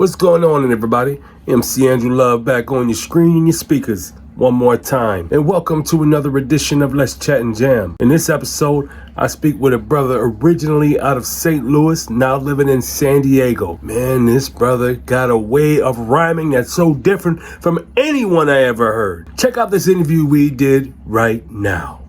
What's going on, everybody? MC Andrew Love back on your screen and your speakers one more time. And welcome to another edition of Let's Chat and Jam. In this episode, I speak with a brother originally out of St. Louis, now living in San Diego. Man, this brother got a way of rhyming that's so different from anyone I ever heard. Check out this interview we did right now.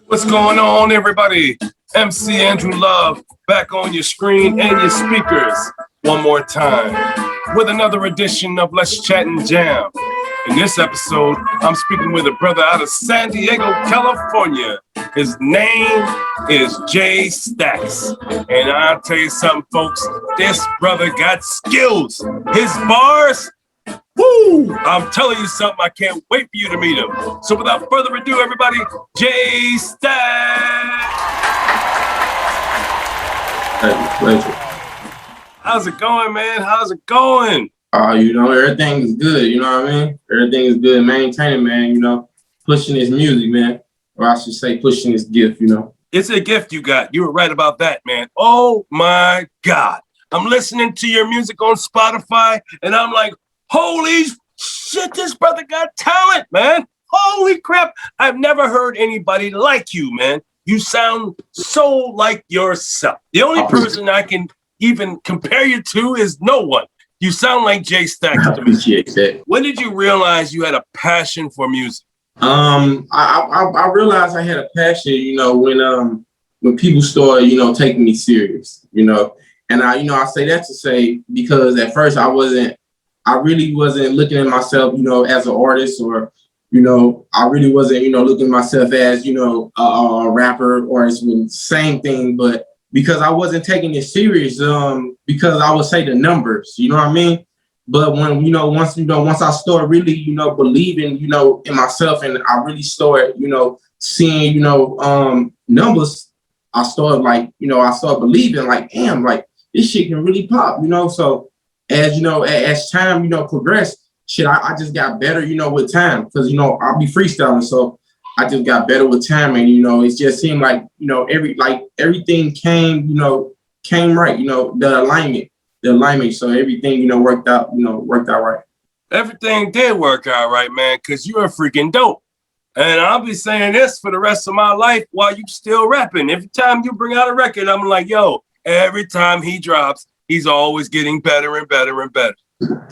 What's going on, everybody? MC Andrew Love back on your screen and your speakers one more time with another edition of Let's Chat and Jam. In this episode, I'm speaking with a brother out of San Diego, California. His name is Jay Staxx. And I'll tell you something, folks, this brother got skills. His bars, woo! I'm telling you something, I can't wait for you to meet him. So without further ado, everybody, Jay Staxx. Pleasure. How's it going, man? How's it going? Everything is good, you know what I mean? Everything is good, maintaining, man, pushing this music, man. Or I should say pushing this gift, It's a gift you got. You were right about that, man. Oh my God. I'm listening to your music on Spotify and I'm like, holy shit, this brother got talent, man. Holy crap. I've never heard anybody like you, man. You sound so like yourself. The only person I can even compare you to is no one. You sound like Jay Staxx to me. Appreciate that. When did you realize you had a passion for music? I realized I had a passion, when people started, taking me serious, and I say that to say, because at first I really wasn't looking at myself, as an artist, or, I really wasn't, looking at myself as, a rapper, or it's the same thing, but because I wasn't taking it serious, because I would say the numbers, you know what I mean? But when, once I started really, believing, in myself, and I really started, seeing, numbers, I started I started believing damn, this shit can really pop, so as time, progressed, shit, I just got better, with time, because, I'll be freestyling. So I just got better with time, and, it just seemed like, everything came right, the alignment. So everything, worked out right. Everything did work out right, man, because you're freaking dope. And I'll be saying this for the rest of my life while you still rapping. Every time you bring out a record, I'm like, yo, every time he drops, he's always getting better and better and better.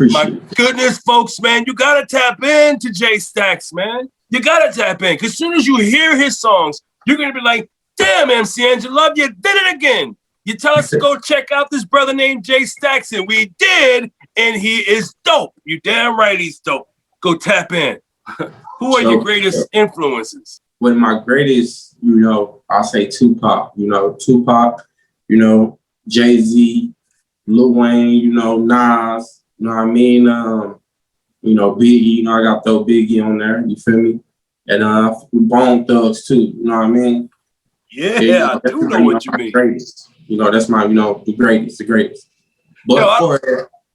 My goodness, folks, man, you got to tap into Jay Staxx, man. You got to tap in, because as soon as you hear his songs, you're going to be like, damn, MC Andrew Love, you did it again. You tell us to go check out this brother named Jay Staxx, and we did, and he is dope. You damn right he's dope. Go tap in. Who are your greatest influences? One of my greatest, I'll say Tupac. Tupac, Jay-Z, Lil Wayne, Nas, you know what I mean? Biggie, I got to throw Biggie on there, you feel me? And Bone Thugs too, you know what I mean? Yeah, I do know what you mean. Greatest. That's my, the greatest. But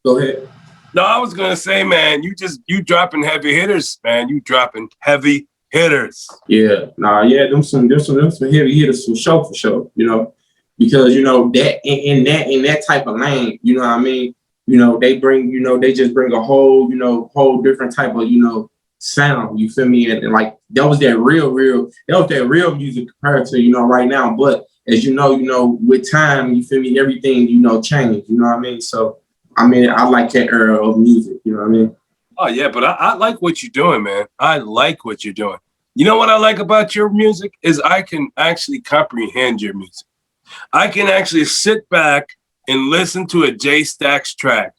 go ahead. No, I was gonna say, man, you dropping heavy hitters, man. You dropping heavy hitters. Yeah, them some heavy hitters for sure, because that in that type of lane, you know what I mean? They bring, they just bring a whole different type of, sound, you feel me? And that was that real music compared to, right now. But as with time, you feel me, everything, changed, you know what I mean? So, I like that era of music, you know what I mean? Oh, yeah, but I like what you're doing, man. I like what you're doing. You know what I like about your music is I can actually comprehend your music. I can actually sit back and listen to a Jay Staxx track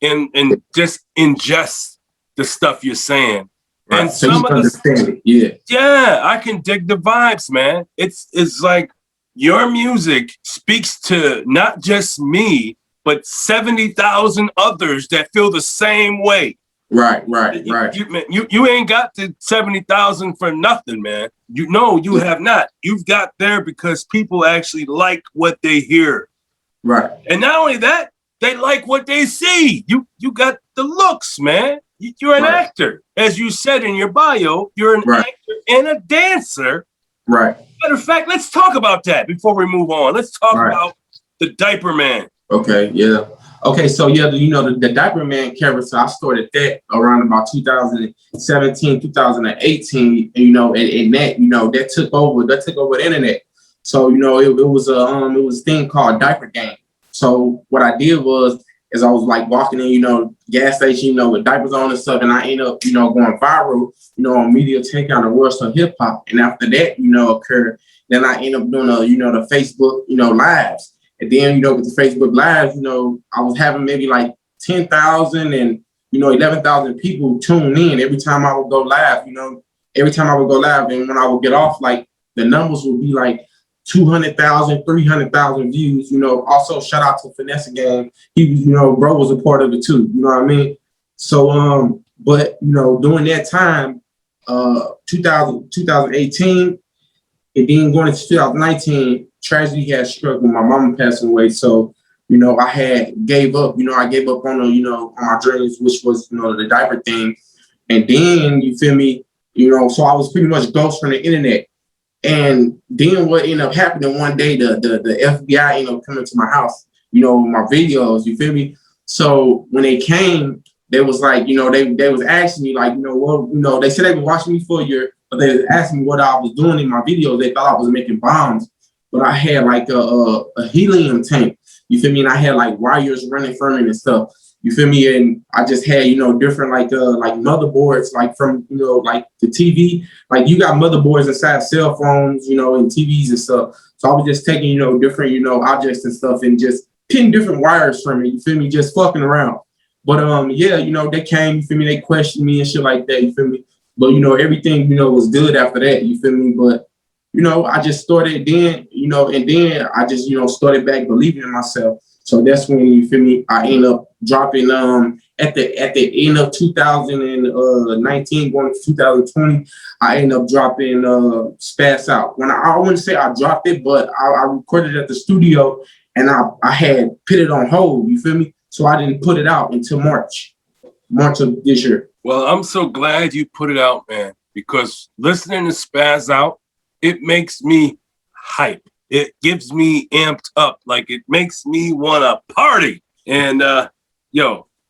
and just ingest the stuff you're saying. Right. And so some you understand it, yeah, I can dig the vibes, man. It's like your music speaks to not just me, but 70,000 others that feel the same way. Right. You ain't got the 70,000 for nothing, man. You have not. You've got there because people actually like what they hear. Right. And not only that, they like what they see. You got the looks, man. You're an actor. As you said in your bio, you're an actor and a dancer. Right. Matter of fact, let's talk about that before we move on. Let's talk about the Diaper Man. Okay, yeah. Okay, so yeah, the Diaper Man character, I started that around about 2017, 2018, and that took over the internet. So, it was a thing called Diaper Game. So what I did was I was like walking in, gas station, with diapers on and stuff, and I ended up, going viral, on media takeout the world of hip hop. And after that, occurred, then I ended up doing the Facebook, lives. And then, with the Facebook Live, I was having maybe like 10,000 and, 11,000 people tune in every time I would go live, every time I would go live. And when I would get off, like the numbers would be like 200,000, 300,000 views, also shout out to Finesse Game. He was, bro was a part of it too. You know what I mean? So, but, during that time, 2018, and then going into 2019, tragedy had struck when my mama passed away. So, I had gave up. I gave up on on my dreams, which was the diaper thing. And then you feel me, so I was pretty much ghost from the internet. And then what ended up happening one day, the FBI ended up coming to my house, my videos. You feel me? So when they came, they was like, they was asking me like, well, they said they were watching me for a year. But they was asking me what I was doing in my videos. They thought I was making bombs, but I had like a helium tank. You feel me? And I had like wires running from it and stuff. You feel me? And I just had different like motherboards like from like the TV. Like you got motherboards inside cell phones, and TVs and stuff. So I was just taking different objects and stuff and just pinning different wires from it. You feel me? Just fucking around. But yeah, they came. You feel me? They questioned me and shit like that. You feel me? But, everything, was good after that, you feel me? But, I just started then, and then I just, started back believing in myself. So that's when, you feel me, I ended up dropping at the end of 2019, going to 2020, I ended up dropping Spaz Out. When I wouldn't say I dropped it, but I recorded it at the studio and I had put it on hold, you feel me? So I didn't put it out until March of this year. Well, I'm so glad you put it out, man, because listening to Spaz Out, it makes me hype. It gives me amped up. Like it makes me want to party. And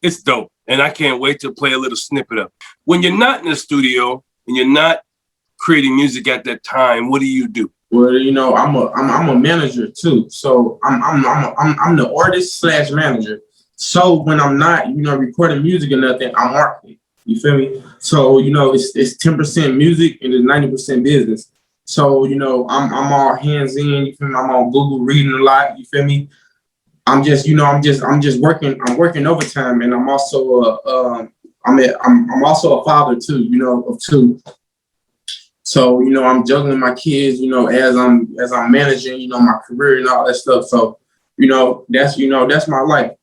it's dope. And I can't wait to play a little snippet of it. When you're not in the studio and you're not creating music at that time, what do you do? Well, I'm a manager too. So I'm the artist / manager. So when I'm not, recording music or nothing, I'm marketing. You feel me? So, it's 10% music and it's 90% business. So, I'm all hands in, you feel me? I'm on Google reading a lot, you feel me? I'm just working overtime, and I'm also I'm also a father too, of two. So, I'm juggling my kids, as I'm managing, my career and all that stuff. So, that's my life.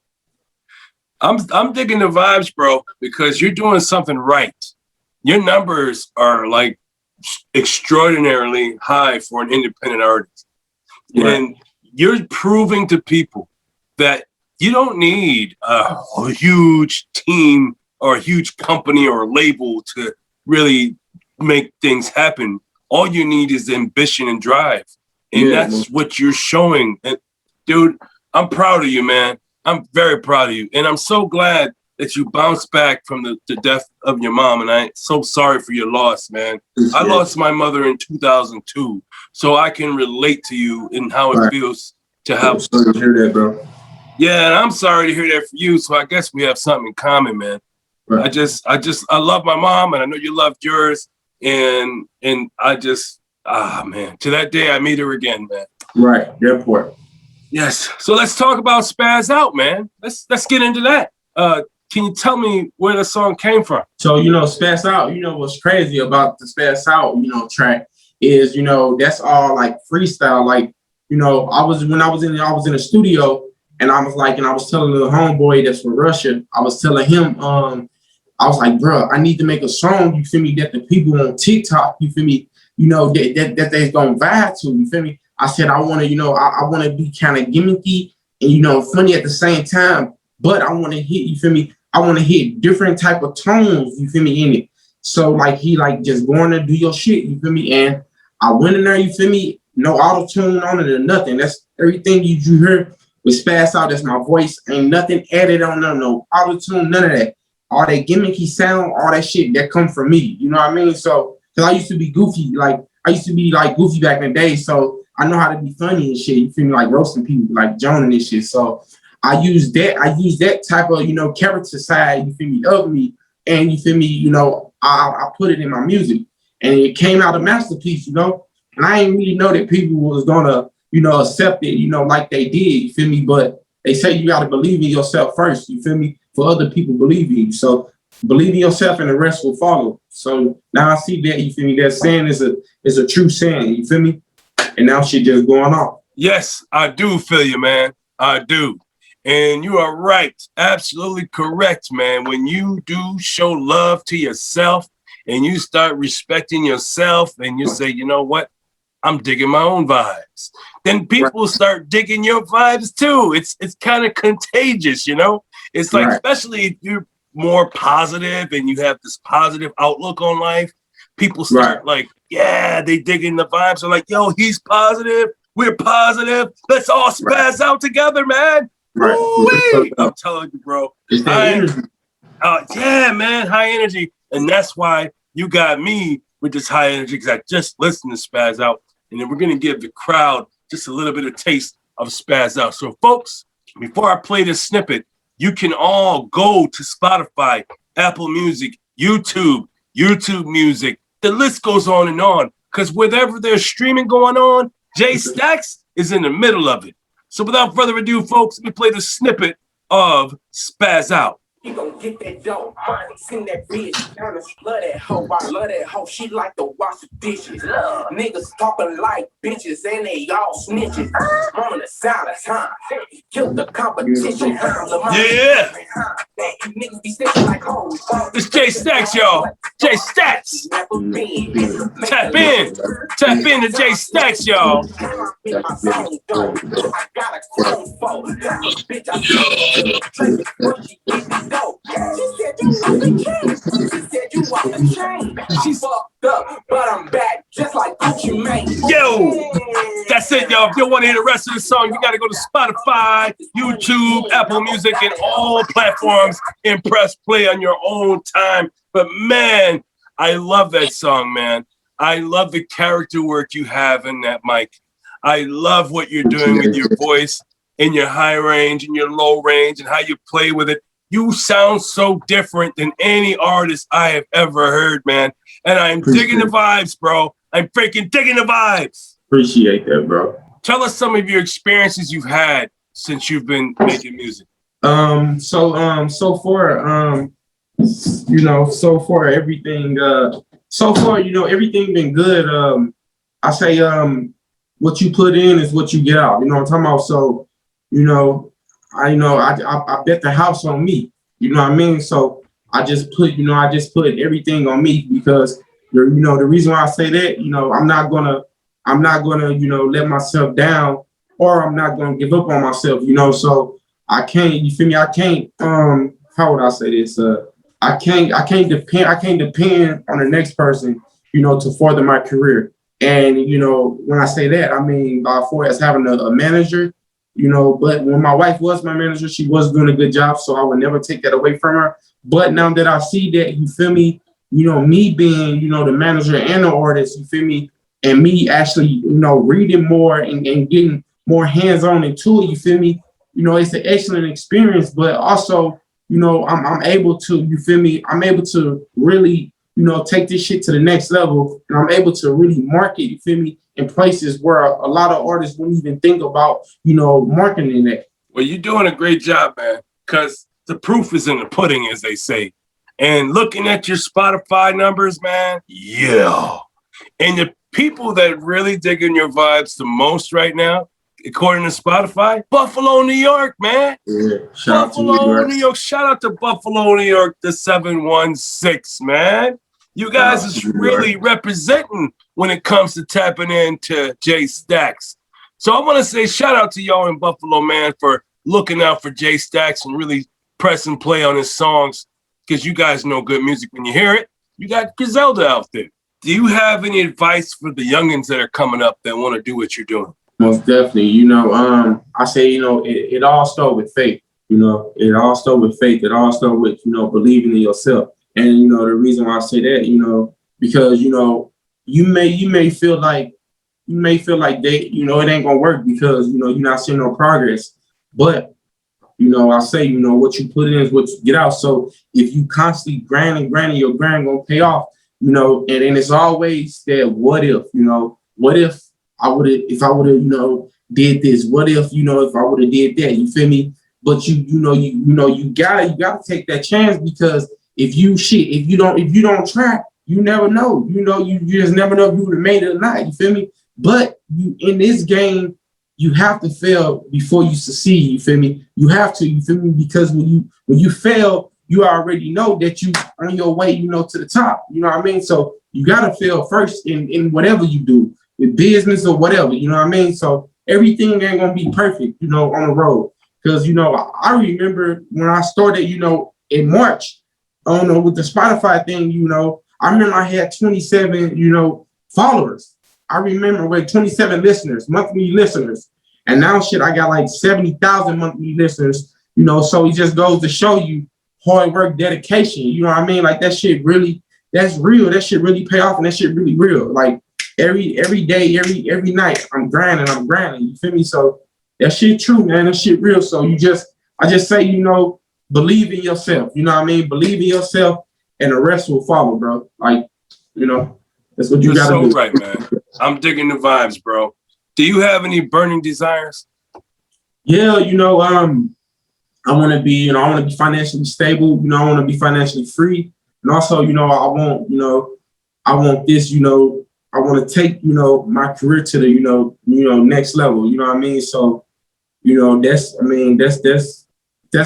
I'm digging the vibes, bro, because you're doing something right. Your numbers are like extraordinarily high for an independent artist. Right. And you're proving to people that you don't need a huge team or a huge company or a label to really make things happen. All you need is ambition and drive. And that's what you're showing. And dude, I'm proud of you, man. I'm very proud of you. And I'm so glad that you bounced back from the death of your mom. And I'm so sorry for your loss, man. I lost my mother in 2002. So I can relate to you in how it feels to have. I'm sorry to hear that, bro. Yeah, and I'm sorry to hear that for you. So I guess we have something in common, man. Right. I love my mom, and I know you loved yours. And I just, man, to that day I meet her again, man. Right, the airport. Yes. So let's talk about Spaz Out, man. Let's get into that. Can you tell me where the song came from? So, Spaz Out, what's crazy about the Spaz Out, track is, that's all like freestyle. Like, I was in the studio and I was telling the homeboy that's from Russia, I was telling him, I was like, bro, I need to make a song, you feel me, that the people on TikTok, you feel me, that they're gonna vibe to, you feel me? I said, I want to, I want to be kind of gimmicky and, funny at the same time, but I want to hit, you feel me? I want to hit different type of tones, you feel me, in it. So like, he like just going to do your shit, you feel me? And I went in there, you feel me? No auto-tune on it or nothing. That's everything you heard With Spaz Out, that's my voice. Ain't nothing added on, no auto-tune, none of that. All that gimmicky sound, all that shit that come from me. You know what I mean? So, because I used to be goofy, goofy back in the day. So I know how to be funny and shit. You feel me? Like roasting people, like Joan and this shit. So I use that type of, you know, character side, you feel me, of me. And you feel me, you know, I put it in my music. And it came out a masterpiece, you know. And I didn't really know that people was gonna, you know, accept it, you know, like they did, you feel me? But they say you gotta believe in yourself first, you feel me? For other people believe in you. So believe in yourself and the rest will follow. So now I see that, you feel me? That saying is a true saying, you feel me? And now shit just going on. Yes, I do feel you, man. I do. And you are right. Absolutely correct, man. When you do show love to yourself and you start respecting yourself and you say, you know what? I'm digging my own vibes. Then people start digging your vibes too. It's kind of contagious, you know? It's like, especially if you're more positive and you have this positive outlook on life, people start like, yeah, they digging the vibes. They're like, yo, he's positive. We're positive. Let's all spaz out together, man. Ooh-wee. I'm telling you, bro. Yeah, man, high energy. And that's why you got me with this high energy, because I just listened to Spaz Out. And then we're going to give the crowd just a little bit of taste of Spaz Out. So, folks, before I play this snippet, you can all go to Spotify, Apple Music, YouTube Music. The list goes on and on. Because whatever there's streaming going on, Jay Staxx is in the middle of it. So without further ado, folks, let me play the snippet of Spaz Out. You gon' get that dope, money, send that bitch. Love that hoe, I love that hoe. She like to wash the dishes. Niggas talking like bitches and they all snitches. Mama the sound of time, kill the competition. Yeah. Niggas be snitching like hoes. It's Jay Staxx, y'all. Jay Staxx. Tap in to Jay Staxx, y'all. I got a chrome phone. Bitch, I she said you want the king. She said you want the chain. She fucked up, but I'm back just like Gucci Mane. Yo, that's it, y'all. If you want to hear the rest of the song, you got to go to Spotify, YouTube, Apple Music, and all platforms and press play on your own time. But man, I love that song, man. I love the character work you have in that mic. I love what you're doing with your voice in your high range and your low range and how you play with it. You sound so different than any artist I have ever heard, man. And I'm digging the vibes, bro. I'm freaking digging the vibes. Appreciate that, bro. Tell us some of your experiences you've had since you've been making music. So far everything everything been good. I say what you put in is what you get out. You know what I'm talking about? So, I bet the house on me. You know what I mean? So I just put everything on me because the reason why I say that, I'm not gonna, let myself down, or I'm not gonna give up on myself, so I can't, you feel me? I can't, how would I say this? I can't depend on the next person, to further my career. And, when I say that, I mean, by far as having a manager, but when my wife was my manager, she was doing a good job. So I would never take that away from her. But now that I see that, you feel me, me being, the manager and the artist, you feel me, and me actually, reading more and getting more hands-on into it, you feel me, it's an excellent experience, but also, I'm able to, you feel me, I'm able to really, take this shit to the next level, and I'm able to really market, you feel me, in places where a lot of artists wouldn't even think about, marketing that. Well, you're doing a great job, man, because the proof is in the pudding, as they say. And looking at your Spotify numbers, man, yeah. And the people that really digging your vibes the most right now, according to Spotify, Buffalo, New York, man. Yeah, Buffalo, New York. Shout out to Buffalo, New York, the 716, man. You guys is really representing when it comes to tapping into Jay Staxx. So I want to say shout out to y'all in Buffalo, man, for looking out for Jay Staxx and really pressing play on his songs, because you guys know good music when you hear it. You got Griselda out there. Do you have any advice for the youngins that are coming up that want to do what you're doing? Most definitely. You know, I say, you know, it all started with faith. You know, it all started with faith. It all started with, you know, believing in yourself. And, you know, the reason why I say that, you know, because, you know, you may feel like they, you know, it ain't gonna work because, you know, you're not seeing no progress. But, you know, I say, you know, what you put in is what you get out. So if you constantly grinding, your grind gonna pay off, you know, and it's always that what if, you know, what if I would have, you know, did this? What if, you know, if I would have did that? You feel me? But you gotta take that chance because if you don't try, you never know. You know, you just never know if you would have made it or not. You feel me? But you in this game, you have to fail before you succeed. You feel me? You have to. You feel me? Because when you fail, you already know that you on your way, you know, to the top. You know what I mean? So you gotta fail first in whatever you do, with business or whatever. You know what I mean? So everything ain't gonna be perfect, you know, on the road. Because you know, I remember when I started, you know, in March, I don't know, with the Spotify thing, you know, I remember I had 27, you know, followers. I remember with 27 listeners, monthly listeners. And now shit, I got like 70,000 monthly listeners, you know, so it just goes to show you hard work, dedication. You know what I mean? Like that shit really, that's real. That shit really pay off and that shit really real. Like every day, every night, I'm grinding. You feel me? So that shit true, man. That shit real. So I just say, you know, believe in yourself. You know what I mean? Believe in yourself and the rest will follow, bro. Like, you know, that's what you gotta do. You're so right, man. I'm digging the vibes, bro. Do you have any burning desires? Yeah, you know, I want to be financially stable. You know, I want to be financially free. And also, you know, I want this, you know, I want to take, you know, my career to the, you know, next level. You know what I mean? So, you know, that's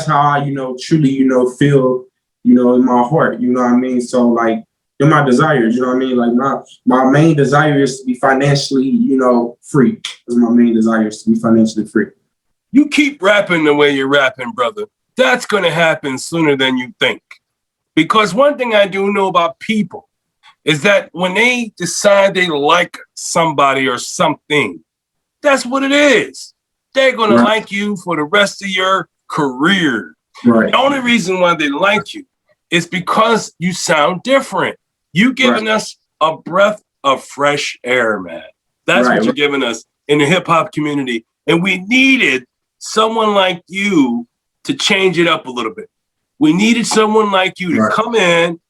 how I, you know, truly, you know, feel, you know, in my heart. You know what I mean? So like, they're my desires, you know what I mean? Like my main desire is to be financially, you know, free. That's my main desire is to be financially free. You keep rapping the way you're rapping, brother. That's going to happen sooner than you think. Because one thing I do know about people is that when they decide they like somebody or something, that's what it is. They're going to like you for the rest of your career. Right. The only reason why they like you is because you sound different. You giving us a breath of fresh air, man. That's what you're giving us in the hip hop community. And we needed someone like you to change it up a little bit. We needed someone like you to come in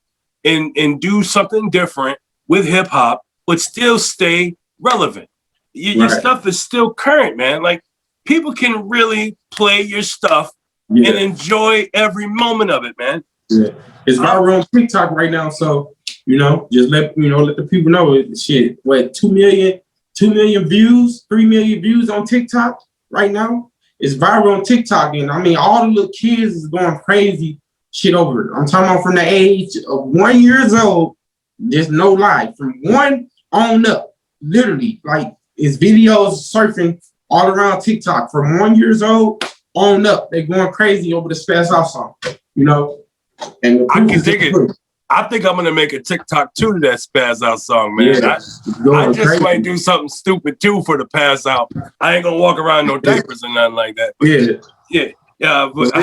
and do something different with hip hop, but still stay relevant. Your stuff is still current, man. Like people can really play your stuff and enjoy every moment of it, man. Yeah. It's viral on TikTok right now, so you know, just let the people know. Shit, what 2 million views, 3 million views on TikTok right now. It's viral on TikTok, and I mean, all the little kids is going crazy shit over it. I'm talking about from the age of 1 year old. There's no lie, from 1 on up, literally, like it's videos surfing all around TikTok from 1 year old on up. They're going crazy over the Spaz Out song, you know. And I can dig it. I think I'm gonna make a TikTok too to that Spaz Out song, man. Yeah, I just might do something stupid too for the Pass Out. I ain't gonna walk around no diapers or nothing like that. But but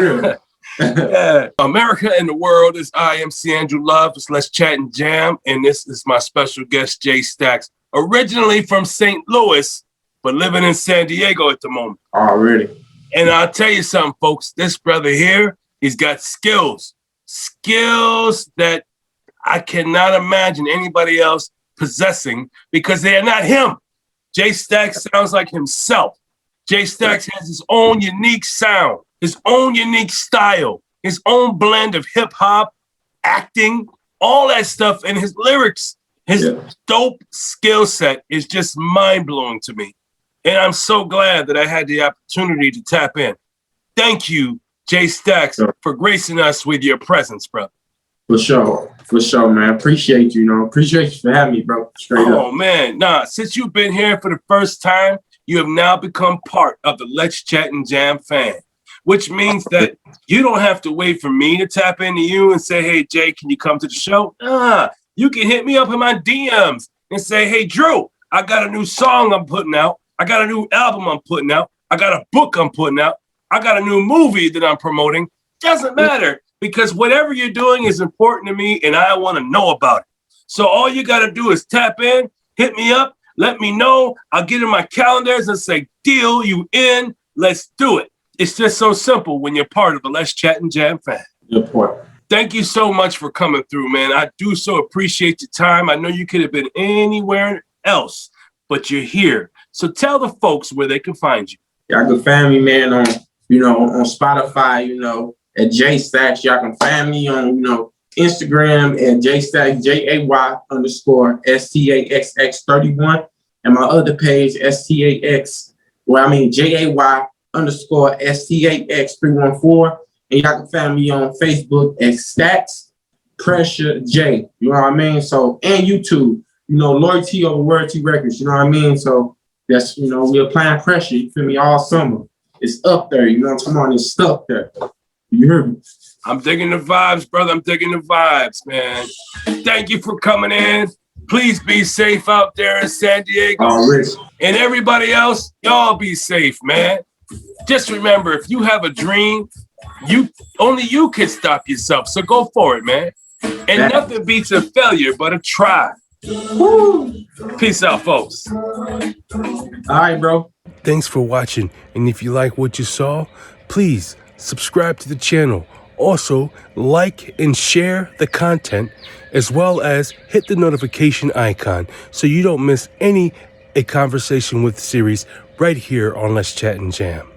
yeah. America and the world is I MC Andrew Love. It's Let's Chat and Jam, and this is my special guest Jay Staxx, originally from St. Louis, but living in San Diego at the moment. Already. And I'll tell you something, folks. This brother here, he's got skills that I cannot imagine anybody else possessing because they are not him. Jay Staxx sounds like himself. Jay Staxx has his own unique sound, his own unique style, his own blend of hip hop, acting, all that stuff, and his lyrics. His dope skill set is just mind blowing to me. And I'm so glad that I had the opportunity to tap in. Thank you, Jay Staxx, for gracing us with your presence, brother. For sure, man. Appreciate you, Appreciate you for having me, bro. Straight up. Oh, man. Since you've been here for the first time, you have now become part of the Let's Chat and Jam fan, which means that you don't have to wait for me to tap into you and say, hey, Jay, can you come to the show? You can hit me up in my DMs and say, hey, Drew, I got a new song I'm putting out. I got a new album I'm putting out. I got a book I'm putting out. I got a new movie that I'm promoting. Doesn't matter, because whatever you're doing is important to me and I want to know about it. So all you got to do is tap in, hit me up, let me know. I'll get in my calendars and say, deal, you in, let's do it. It's just so simple when you're part of the Let's Chat and Jam fan. Good point. Thank you so much for coming through, man. I do so appreciate your time. I know you could have been anywhere else, but you're here. So tell the folks where they can find you. Y'all can find me, man, on Spotify, at Jay Staxx. Y'all can find me on, Instagram at Jay Staxx, JAY_STAXX31. And my other page, JAY_STAX314. And y'all can find me on Facebook at Staxx Pressure J. You know what I mean? So, and YouTube, Loyalty over Royalty Records. You know what I mean? So that's, we're applying pressure. You feel me? All summer. It's up there. You know what I'm talking about? It's stuck there. You heard me? I'm digging the vibes, brother. I'm digging the vibes, man. Thank you for coming in. Please be safe out there in San Diego. And everybody else, y'all be safe, man. Just remember, if you have a dream, only you can stop yourself. So go for it, man. And nothing beats a failure but a try. Woo. Peace out, folks. All right, bro. Thanks for watching. And if you like what you saw, please subscribe to the channel. Also, like and share the content, as well as hit the notification icon so you don't miss a Conversation with series right here on Let's Chat and Jam.